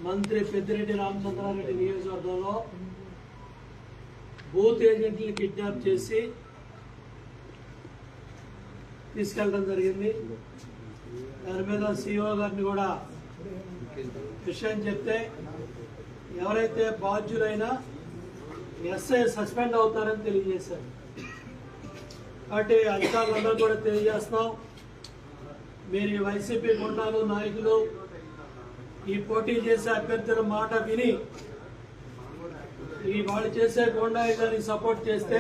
మంత్రి పెద్దిరెడ్డి రామచంద్రారెడ్డి నియోజకవర్గంలో బూత్ ఏజెంట్లను కిడ్నాప్ చేసి తీసుకెళ్ళడం జరిగింది. దాని మీద సిఇఓ గారిని కూడా విషయం చెప్తే ఎవరైతే బాధ్యులైనా ఎస్ఐ సస్పెండ్ అవుతారని తెలియజేశారు. కాబట్టి అధికారులందరూ కూడా తెలియజేస్తున్నాం, మీరు ఈ వైసీపీ గుండాలు నాయకులు ఈ పోటీ చేసే అభ్యర్థుల మాట విని ఈ వాళ్ళు చేసే గుండాయిజానికి సపోర్ట్ చేస్తే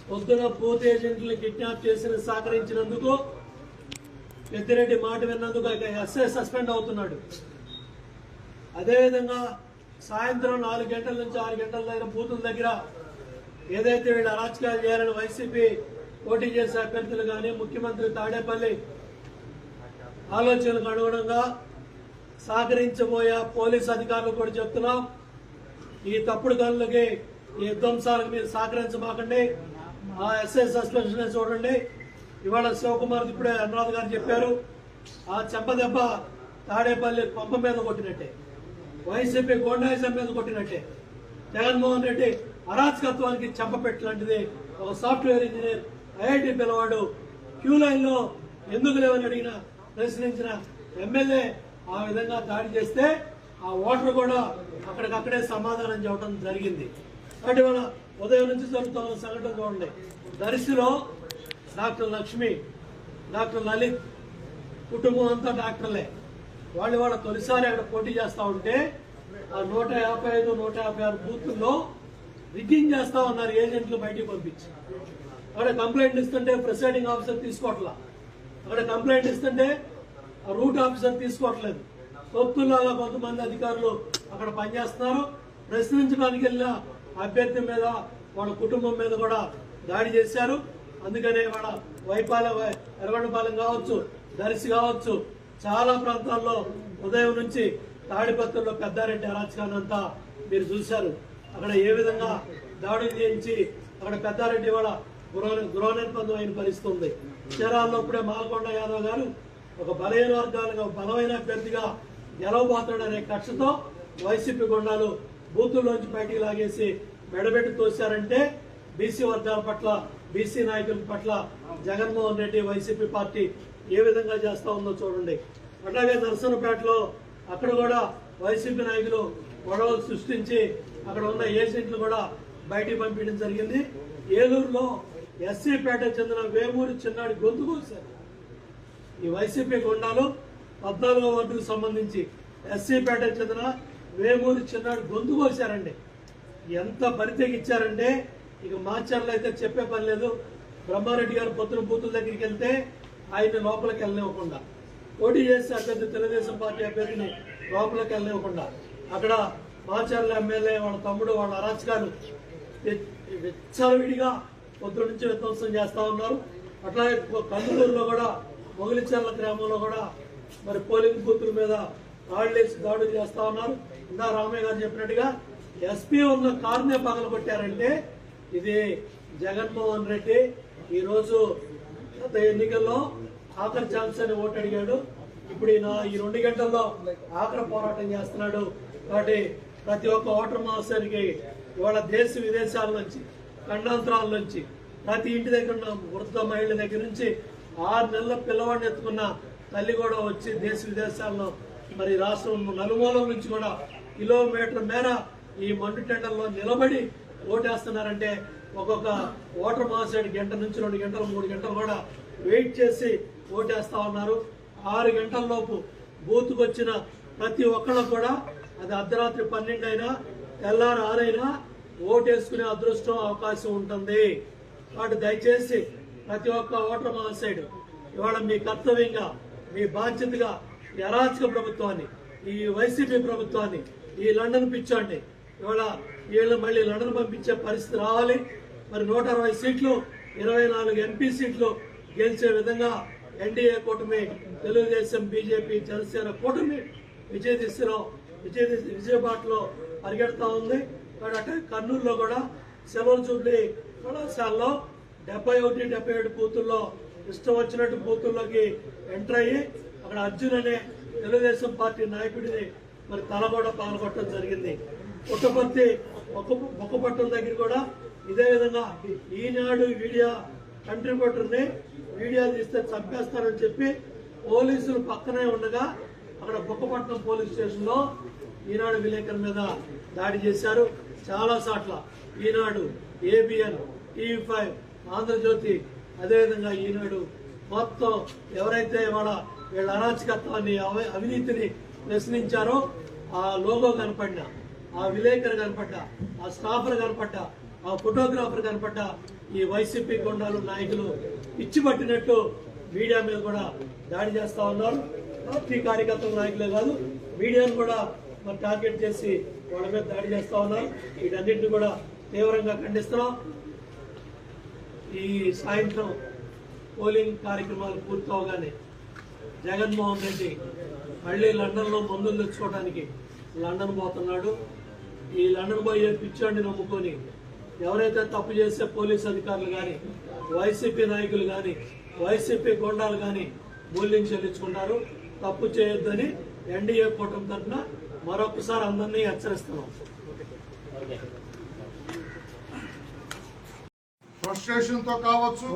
పొద్దున బూత్ ఏజెంట్లను కిడ్నాప్ చేసిన సహకరించినందుకు పెద్దిరెడ్డి మాట విన్నందుకు ఎస్ఐ సస్పెండ్ అవుతున్నాడు. అదేవిధంగా సాయంత్రం 4 గంటల నుంచి 6 గంటల దగ్గర బూతుల దగ్గర ఏదైతే వీళ్ళు అరాచకాలు చేయాలని వైసీపీ పోటీ చేసే అభ్యర్థులు కానీ ముఖ్యమంత్రి తాడేపల్లి ఆలోచనలకు అనుగుణంగా సహకరించబోయే పోలీసు అధికారులు కూడా చెప్తున్నాం, ఈ తప్పుడు గనులకి ఈ విధ్వంసాలకు మీరు సహకరించమాకండి, ఆ ఎస్ఐ సస్పెన్షన్ చూడండి. ఇవాళ శివకుమార్ ఇప్పుడే అనురాధ్ గారు చెప్పారు, ఆ చెంపదెబ్బ తాడేపల్లి పంప మీద కొట్టినట్టే, వైసీపీ గోండాయిజం మీద కొట్టినట్టే, జగన్మోహన్ రెడ్డి అరాచకత్వానికి చెంపపెట్టలాంటిది. ఒక సాఫ్ట్వేర్ ఇంజనీర్ ఐఐటి పిల్లవాడు క్యూ లైన్ లో ఎందుకు లేవని అడిగిన ప్రశ్నించిన ఎమ్మెల్యే ఆ విధంగా దాడి చేస్తే ఆ ఓటర్ కూడా అక్కడికక్కడే సమాధానం చెప్పడం జరిగింది. అంటే మన ఉదయం నుంచి జరుగుతున్న సంఘటన చూడండి. దర్శిలో డాక్టర్ లక్ష్మి, డాక్టర్ లలిత్ కుటుంబం అంతా డాక్టర్లే. వాళ్ళ తొలిసారి అక్కడ పోటీ చేస్తా ఉంటే ఆ 155, 156 బూతుల్లో రిగ్గింగ్ చేస్తా ఉన్నారు ఏజెంట్లు బయటికి పంపించి. అక్కడ కంప్లైంట్ ఇస్తుంటే ప్రిసైడింగ్ ఆఫీసర్ తీసుకోవట్లా, అక్కడ కంప్లైంట్ ఇస్తుంటే రూట్ ఆఫీసర్ తీసుకోవట్లేదు. తొత్తుల్లాగా కొంతమంది అధికారులు అక్కడ పనిచేస్తున్నారు. ప్రశ్నించడానికి వెళ్ళిన అభ్యర్థి మీద వాళ్ళ కుటుంబం మీద కూడా దాడి చేశారు. అందుకనే వాళ్ళ ఎర్రగొండపాలెం కావచ్చు, దర్శి కావచ్చు, చాలా ప్రాంతాల్లో ఉదయం నుంచి తాడిపత్రుల్లో పెద్దారెడ్డి అరాచకాన్ని అంతా మీరు చూశారు. అక్కడ ఏ విధంగా దాడులు చేయించి అక్కడ పెద్దారెడ్డి వాళ్ళ గృహనిర్బంధం అయిన పరిస్థితి ఉంది. చీరాల్లో ఇప్పుడే మాలకొండ యాదవ్ గారు ఒక బలహీన వర్గాలుగా బలమైన అభ్యర్థిగా గెలవబోతాడనే కక్షతో వైసీపీ గుండాలు బూతుల్లోంచి బయటికి లాగేసి మెడబెట్టి తోశారంటే బీసీ వర్గాల పట్ల, బీసీ నాయకుల పట్ల జగన్మోహన్ రెడ్డి వైసీపీ పార్టీ ఏ విధంగా చేస్తా ఉందో చూడండి. అట్లాగే నరసన్నపేటలో అక్కడ కూడా వైసీపీ నాయకులు గొడవలు సృష్టించి అక్కడ ఉన్న ఏజెంట్లు కూడా బయటికి పంపించడం జరిగింది. ఏలూరులో ఎస్సీపేట చెందిన వేమూరి చిన్నాడి గొంతు కోశారు. ఈ వైసీపీ గుండాలు 14వ వార్డుకు సంబంధించి ఎస్సీపేట చెందిన వేమూరి చిన్నాడి గొంతు కోశారండి. ఎంత బరితెగిచ్చారంటే ఇక మాచర్లు అయితే చెప్పే పని లేదు. బ్రహ్మారెడ్డి గారు పొద్దున బూతుల దగ్గరికి వెళ్తే ఆయన లోపలికి వెళ్ళనివ్వకుండా, పోటీ చేసే అభ్యర్థి తెలుగుదేశం పార్టీ అభ్యర్థిని లోపలికి వెళ్ళనివ్వకుండా అక్కడ మాచర్ల ఎమ్మెల్యే వాళ్ళ తమ్ముడు వాళ్ళ అరాచకాలు విచ్చలవిడిగా పొద్దు నుంచి విధ్వంసం చేస్తా ఉన్నారు. అట్లాగే కందులూరులో కూడా మొగిలిచెర్ల గ్రామంలో కూడా మరి పోలింగ్ బూతుల మీద రాళ్లేసి దాడులు చేస్తా ఉన్నారు. ఇందా రామయ్య గారు చెప్పినట్టుగా ఎస్పీ ఉన్న కారునే పగలగొట్టారంటే ఇది జగన్మోహన్ రెడ్డి ఈ రోజు గత ఎన్నికల్లో ఆఖరి ఛాన్స్ అని ఓటు అడిగాడు. ఇప్పుడు ఈ 2 గంటల్లో ఆఖరి పోరాటం చేస్తున్నాడు. కాబట్టి ప్రతి ఒక్క ఓటర్ మహాశయానికి ఇవాళ దేశ విదేశాల నుంచి, ఖండాంతరాల నుంచి, ప్రతి ఇంటి దగ్గర ఉన్న వృద్ధ మహిళల దగ్గర నుంచి 6 నెలల పిల్లవాడిని ఎత్తుకున్న తల్లి కూడా వచ్చి దేశ విదేశాల్లో మరి రాష్ట్రం నలుమూలల నుంచి కూడా కిలోమీటర్ మేర ఈ మండు టెండర్లో నిలబడి ఓటేస్తున్నారంటే ఒక్కొక్క ఓటర్ మహాశయుడు గంట నుంచి 2 గంటలు 3 గంటలు కూడా వెయిట్ చేసి ఓటేస్తా ఉన్నారు. 6 గంటల లోపు బూత్కు వచ్చిన ప్రతి ఒక్కళ్ళకు కూడా అది అర్ధరాత్రి 12 అయినా తెల్లారి 6 అయినా ఓటేసుకునే అదృష్టం అవకాశం ఉంటుంది. కాబట్టి దయచేసి ప్రతి ఒక్క ఓటర్ మహాశయుడు ఇవాళ మీ కర్తవ్యంగా, మీ బాధ్యతగా ఈ అరాచక ప్రభుత్వాన్ని, ఈ వైసీపీ ప్రభుత్వాన్ని, ఈ లండన్ పిచ్చోండి ఇవాళ వీళ్ళు మళ్ళీ లండన్ పంపించే పరిస్థితి రావాలి. మరి 160 సీట్లు, 24 ఎంపీ సీట్లు గెలిచే విధంగా ఎన్డీఏ కూటమి, తెలుగుదేశం, బీజేపీ, జనసేన కూటమి విజయబాటలో పరిగెడతా ఉంది. అట్లా కర్నూలులో కూడా సిల్వర్ జూబ్లీ కళాశాలలో 71, 77 బూతుల్లో ఇష్టం వచ్చినట్టు బూతుల్లోకి ఎంటర్ అయ్యి అక్కడ అర్జున్ అనే తెలుగుదేశం పార్టీ నాయకుడిని మరి తల కూడా పగలగొట్టడం జరిగింది. పుట్టపర్తి బొక్కపట్టణ దగ్గర కూడా ఇదే విధంగా ఈనాడు వీడియో కంట్రిబ్యూటర్ని వీడియో తీస్తే చంపేస్తారని చెప్పి పోలీసులు పక్కనే ఉండగా అక్కడ బొక్కపట్నం పోలీస్ స్టేషన్ లో ఈనాడు విలేకరుల మీద దాడి చేశారు. చాలా చోట్ల ఈనాడు, ఏబిఎన్, టీవీ5, ఆంధ్రజ్యోతి, అదేవిధంగా ఈనాడు మొత్తం ఎవరైతే వీళ్ళ అరాచకత్వాన్ని అవినీతిని ప్రశ్నించారో ఆ లోగో కనపడ్డా, ఆ విలేకరు కనపడ్డా, ఆ స్టాఫర్ కనపడ్డా, ఆ ఫోటోగ్రాఫర్ కనపడ్డా ఈ వైసీపీ గుండాలు నాయకులు పిచ్చి పట్టినట్టు మీడియా మీద కూడా దాడి చేస్తా ఉన్నారు. పార్టీ కార్యకర్తల నాయకులే కాదు మీడియాను కూడా మరి టార్గెట్ చేసి వాళ్ళ మీద దాడి చేస్తా ఉన్నారు. వీటన్నింటినీ కూడా తీవ్రంగా ఖండిస్తున్నాం. ఈ సాయంత్రం పోలింగ్ కార్యక్రమాలు పూర్తవగానే జగన్మోహన్ రెడ్డి మళ్ళీ లండన్లో మందులు తెచ్చుకోవడానికి లండన్ పోతున్నాడు. ఈ లండన్ పోయే పిచ్చోడిని నమ్ముకొని ఎవరైతే తప్పు చేసే పోలీస్ అధికారులు కానీ, వైసీపీ నాయకులు కానీ, వైసీపీ గుండాలు కానీ మూల్యం చెల్లించుకుంటారు. తప్పు చేయొద్దని ఎన్డీఏ కూటమి తరఫున మరొకసారి అందరినీ హెచ్చరిస్తున్నాం. ఫ్రస్ట్రేషన్ తో కావచ్చు,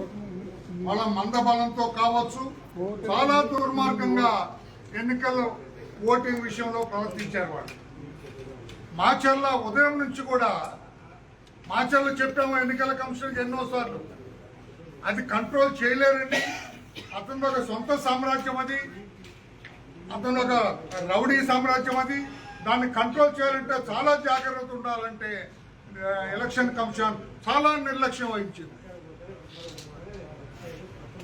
వాళ్ళ మందబలంతో కావచ్చు, చాలా దుర్మార్గంగా ఎన్నికల ఓటింగ్ విషయంలో ప్రవర్తించారు వాళ్ళు. మాచర్ల ఉదయం నుంచి కూడా మాచర్లు చెప్పాము ఎన్నికల కమిషన్కి ఎన్నోసార్లు, అది కంట్రోల్ చేయలేరండి. అతను ఒక సొంత సామ్రాజ్యం, అది అతను ఒక రౌడీ సామ్రాజ్యం, అది దాన్ని కంట్రోల్ చేయాలంటే చాలా జాగ్రత్త ఉండాలంటే ఎలక్షన్ కమిషన్ చాలా నిర్లక్ష్యం వహించింది.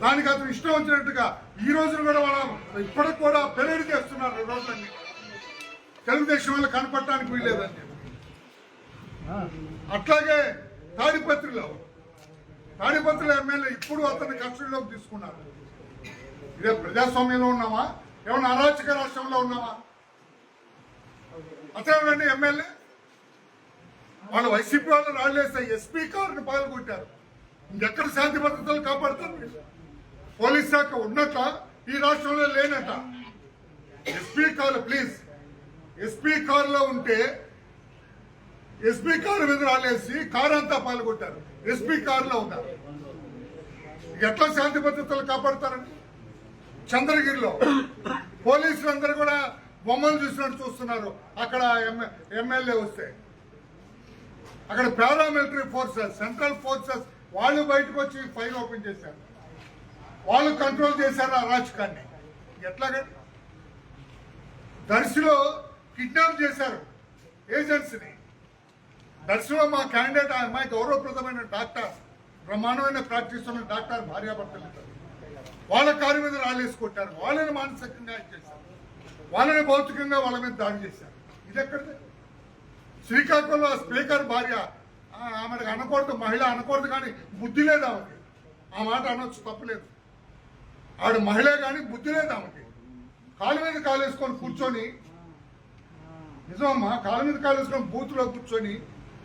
దానికి అతను ఇష్టం వచ్చినట్టుగా ఈ రోజున కూడా వాళ్ళ ఇప్పటికి కూడా పెరేడ్ చేస్తున్నారు రోజులన్నీ. తెలుగుదేశం వల్ల కనపడటానికి వీల్లేదని చెప్పి. అట్లాగే తాడిపత్రిలో ఎమ్మెల్యే ఇప్పుడు అతన్ని కస్టడీలోకి తీసుకున్నారు. ఇదే ప్రజాస్వామ్యంలో ఉన్నామా, ఏమన్నా అరాచక రాష్ట్రంలో ఉన్నామా? అతను ఎమ్మెల్యే వాళ్ళు వైసీపీ వాళ్ళు రాళ్ళేస్తే ఎస్పీ కారుని పాల్గొట్టారు. ఇంకెక్కడ శాంతి భద్రతలు కాపాడుతారు? పోలీస్ శాఖ ఉన్నట్ట ఈ రాష్ట్రంలో లేనట. ఎస్పీ కారు ప్లీజ్, ఎస్పీ కారులో ఉంటే ఎస్పీ కారు మీద రాళ్ళేసి కారు అంతా పాల్గొట్టారు. ఎస్పీ కారులో ఉన్నారు. ఎట్లా శాంతి భద్రతలు కాపాడతారండి? చంద్రగిరిలో పోలీసులందరూ కూడా బొమ్మలు చూసినట్టు చూస్తున్నారు. అక్కడ ఎమ్మెల్యే వస్తే అక్కడ పారామిలిటరీ ఫోర్సెస్, సెంట్రల్ ఫోర్సెస్ వాళ్ళు బయటకు వచ్చి ఫైల్ ఓపెన్ చేశారు. వాళ్ళు కంట్రోల్ చేశారు ఆ రాజకాన్ని. ఎట్లాగండి? దర్శిలో కిడ్నాప్ చేశారు ఏజెన్సీని. దర్శిలో మా క్యాండిడేట్, ఆ అమ్మాయి గౌరవప్రదమైన డాక్టర్, బ్రహ్మాండమైన ప్రాక్టీస్ ఉన్న డాక్టర్ భార్యాభర్తలు ఇద్దరు. వాళ్ళ కారు మీద రాళ్ళేసి కొట్టారు. వాళ్ళని మానసికంగా చేశారు, వాళ్ళని భౌతికంగా వాళ్ళ మీద దాడి చేశారు. ఇది ఎక్కడిది? శ్రీకాకుళంలో స్పీకర్ భార్య, ఆమెకు అనకూడదు, మహిళ అనకూడదు, కానీ బుద్ధి లేదు ఆమెకి. ఆ మాట అనొచ్చు, తప్పులేదు. ఆవిడ మహిళే కానీ బుద్ధి లేదు ఆమెకి. కాలు మీద కాలు వేసుకొని కూర్చొని, నిజమమ్మా, కాలు మీద కాలు వేసుకొని బూత్లో కూర్చొని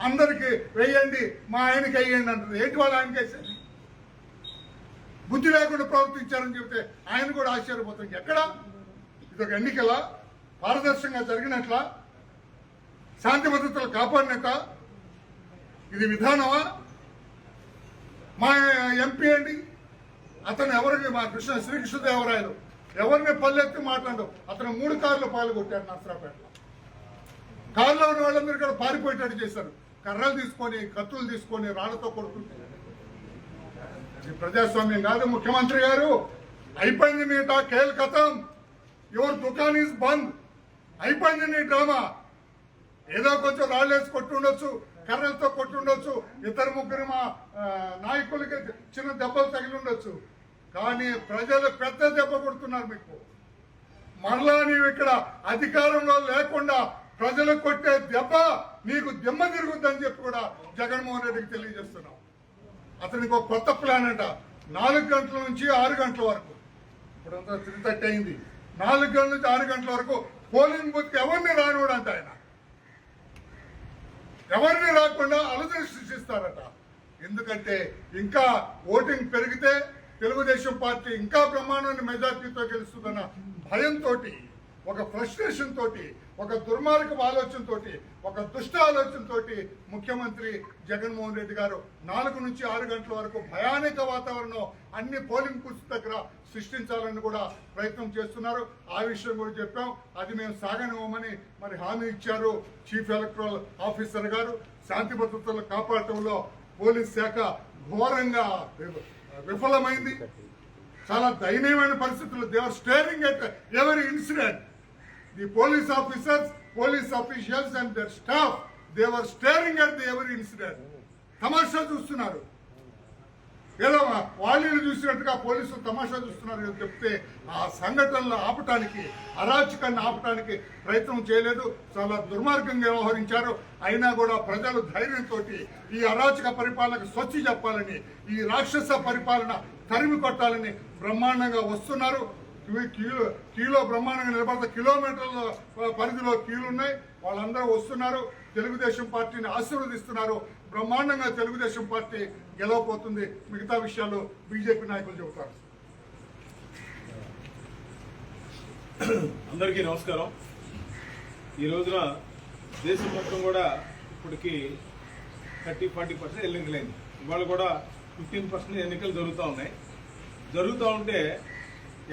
అందరికి వేయండి, మా ఆయనకి వేయండి అంటారు. ఏంటి వాళ్ళు ఆయనకి వేసేది? బుద్ధి లేకుండా ప్రవర్తించారని చెబితే ఆయన కూడా ఆశ్చర్యపోతాం. ఎక్కడ ఇదొక ఎన్నికల పారదర్శకంగా జరిగినట్లా, శాంతి భద్రతలు కాపాడినట్ట? ఇది విధానమా? మా ఎంపీ అండి, అతను ఎవరికి, మా శ్రీకృష్ణదేవరాయలు ఎవరిని పల్లెత్తి మాట్లాడు, అతను 3 కార్లు పాల్గొట్టారు నర్సరాపేటలో. కారులో ఉన్న వాళ్ళందరూ ఇక్కడ పారిపోయేటట్టు చేశారు. కర్రలు తీసుకొని, కత్తులు తీసుకొని, రాళ్లతో కొడుతుంటారు. ఇది ప్రజాస్వామ్యం కాదు. ముఖ్యమంత్రి గారు, అయిపోయింది మీ ఖేల్ ఖతం, యువర్ దుకాన్ ఈజ్ బంద్, అయిపోయింది నీ డ్రామా. ఏదో కొంచెం రాళ్ళేసి కొట్టుండొచ్చు, కర్రలతో కొట్టుండొచ్చు, 2-3 మా నాయకులకి చిన్న దెబ్బలు తగిలి ఉండొచ్చు, కానీ ప్రజలు పెద్ద దెబ్బ కొడుతున్నారు మీకు. మరలా నీవు ఇక్కడ అధికారంలో లేకుండా ప్రజలు కొట్టే దెబ్బ నీకు దిమ్మ తిరుగుద్దని చెప్పి కూడా జగన్మోహన్ రెడ్డికి తెలియజేస్తున్నాం. అతనికి ఒక కొత్త ప్లాన్ అంట. 4 గంటల నుంచి 6 గంటల వరకు, ఇప్పుడంతా 3:30 అయింది, 4 గంటల నుంచి 6 గంటల వరకు పోలింగ్ బూత్ ఎవరిని రానివాడంట. ఆయన ఎవరిని రాకుండా అలజడి సృష్టిస్తారట. ఎందుకంటే ఇంకా ఓటింగ్ పెరిగితే తెలుగుదేశం పార్టీ ఇంకా బ్రహ్మాండమైన మెజార్టీతో గెలుస్తుందన్న భయంతో ఒక ఫ్రస్ట్రేషన్ తోటి, ఒక దుర్మార్గపు ఆలోచనతోటి, ఒక దుష్ట ఆలోచనతోటి ముఖ్యమంత్రి జగన్మోహన్ రెడ్డి గారు 4 నుంచి 6 గంటల వరకు భయానక వాతావరణం అన్ని పోలింగ్ బూత్స్ దగ్గర సృష్టించాలని కూడా ప్రయత్నం చేస్తున్నారు. ఆ విషయం కూడా చెప్పాం. అది మేము సాగనివ్వమని మరి హామీ ఇచ్చారు చీఫ్ ఎలక్టరల్ ఆఫీసర్ గారు. శాంతి భద్రతలు కాపాడటంలో పోలీస్ శాఖ ఘోరంగా విఫలమైంది. చాలా దయనీయమైన పరిస్థితులు. They are staring at every incident. The police officers, police officials and their staff, they were staring at the every incident. తమాషా చూస్తున్నారు. ఏదో వాళ్ళు చూసినట్టుగా పోలీసులు తమాషా చూస్తున్నారు అని చెప్తే ఆ సంఘటనలు ఆపటానికి, అరాచకాన్ని ఆపటానికి ప్రయత్నం చేయలేదు. చాలా దుర్మార్గంగా వ్యవహరించారు. అయినా కూడా ప్రజలు ధైర్యంతో ఈ అరాచక పరిపాలనకు స్వచ్ఛ చెప్పాలని, ఈ రాక్షస పరిపాలన తరిమి కొట్టాలని బ్రహ్మాండంగా వస్తున్నారు. క్యూలో బ్రహ్మాండంగా నిలబడతా, కిలోమీటర్ల పరిధిలో క్యూలు ఉన్నాయి. వాళ్ళందరూ వస్తున్నారు. తెలుగుదేశం పార్టీని ఆశీర్వదిస్తున్నారు. బ్రహ్మాండంగా తెలుగుదేశం పార్టీ గెలవబోతుంది. మిగతా విషయాలు బీజేపీ నాయకులు చెబుతారు. అందరికీ నమస్కారం. ఈ రోజున దేశం మొత్తం కూడా ఇప్పటికి 30-40% ఎన్నికలైంది. ఇవాళ కూడా 15% ఎన్నికలు జరుగుతూ ఉన్నాయి. జరుగుతూ ఉంటే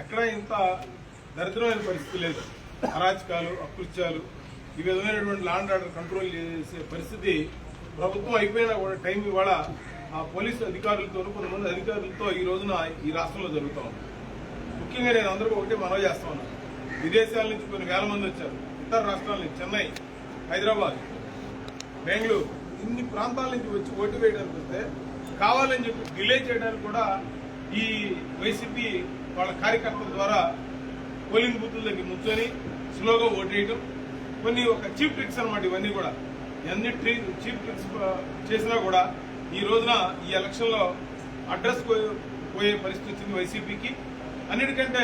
ఎక్కడ ఇంత దరిద్రమైన పరిస్థితి లేదు. అరాచకాలు, అకృత్యాలు, ఈ విధమైనటువంటి లా అండ్ ఆర్డర్ కంట్రోల్ చేసే పరిస్థితి ప్రభుత్వం అయిపోయినా కూడా టైం ఇవాళ ఆ పోలీసు అధికారులతో, కొంతమంది అధికారులతో ఈ రోజున ఈ రాష్ట్రంలో జరుగుతూ ఉంది. ముఖ్యంగా నేను అందరికీ ఒకటే మనవి చేస్తా ఉన్నాను. విదేశాల నుంచి కొన్ని వేల మంది వచ్చారు. ఇతర రాష్ట్రాల నుంచి చెన్నై, హైదరాబాద్, బెంగళూరు, ఇన్ని ప్రాంతాల నుంచి వచ్చి ఓటు వేయడానికి వస్తే కావాలని చెప్పి డిలే చేయడానికి కూడా ఈ వైసీపీ వాళ్ళ కార్యకర్తల ద్వారా పోలింగ్ బూతుల దగ్గర ముంచొని స్లోగా ఓటేయడం, కొన్ని ఒక చీప్ ట్రిక్స్ అనమాట. ఇవన్నీ కూడా ఎన్ని చీప్ ట్రిక్స్ చేసినా కూడా ఈ రోజున ఈ ఎలక్షన్లో అడ్రస్ పోయే పరిస్థితి వచ్చింది వైసీపీకి. అన్నిటికంటే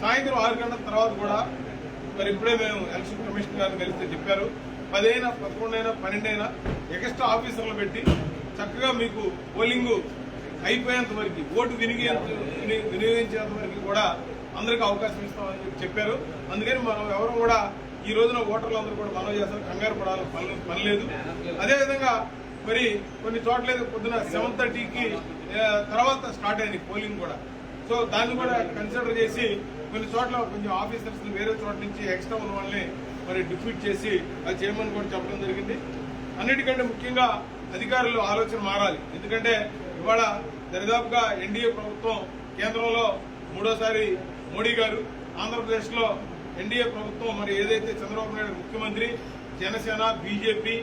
సాయంత్రం 6 గంటల తర్వాత కూడా మరి ఇప్పుడే మేము ఎలక్షన్ కమిషన్ గారిని కలిస్తే చెప్పారు, 10 అయినా 11 అయినా 12 అయినా ఎక్స్ట్రా ఆఫీసర్లు పెట్టి చక్కగా మీకు పోలింగ్ అయిపోయేంత వరకు, ఓటు వినియోగించేంత వరకు కూడా అందరికీ అవకాశం ఇస్తామని చెప్పారు. అందుకని మనం ఎవరు కూడా ఈ రోజున ఓటర్లందరూ కూడా మనం చేస్తారు, కంగారు పడాలని పని లేదు. అదేవిధంగా మరి కొన్ని చోట్ల పొద్దున 7:30కి తర్వాత స్టార్ట్ అయింది పోలింగ్ కూడా. సో దాన్ని కూడా కన్సిడర్ చేసి కొన్ని చోట్ల కొంచెం ఆఫీసర్స్ వేరే చోట నుంచి ఎక్స్ట్రా ఉన్న వాళ్ళని మరి డిఫీట్ చేసి అది చేయమని కూడా చెప్పడం జరిగింది. అన్నిటికంటే ముఖ్యంగా అధికారులు ఆలోచన మారాలి. ఎందుకంటే ఇవాళ దరిదాపుగా ఎన్డీఏ ప్రభుత్వం కేంద్రంలో 3వ మోడీ గారు, ఆంధ్రప్రదేశ్లో ఎన్డీఏ ప్రభుత్వం మరి ఏదైతే చంద్రబాబు నాయుడు ముఖ్యమంత్రి, జనసేన, బీజేపీ,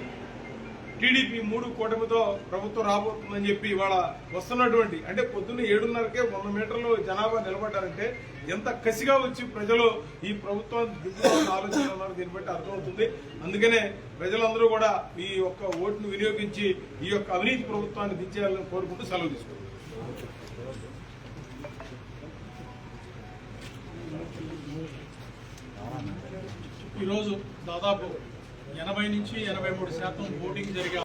టీడీపీ 3 కూటమితో ప్రభుత్వం రాబోతుందని చెప్పి ఇవాళ వస్తున్నటువంటి, అంటే పొద్దున్న 7:30కే 100 మీటర్లు జనాభా నిలబడ్డారంటే ఎంత కసిగా వచ్చి ప్రజలు ఈ ప్రభుత్వం దిద్దుకోవాలని ఆలోచన ఉన్నారు. దీన్ని బట్టి అర్థమవుతుంది. అందుకనే ప్రజలందరూ కూడా ఈ యొక్క ఓటును వినియోగించి ఈ యొక్క అవినీతి ప్రభుత్వాన్ని దించేయాలని కోరుకుంటూ సెలవు తీసుకుంటారు. ఈరోజు దాదాపు 80 నుంచి 83% ఓటింగ్ జరిగే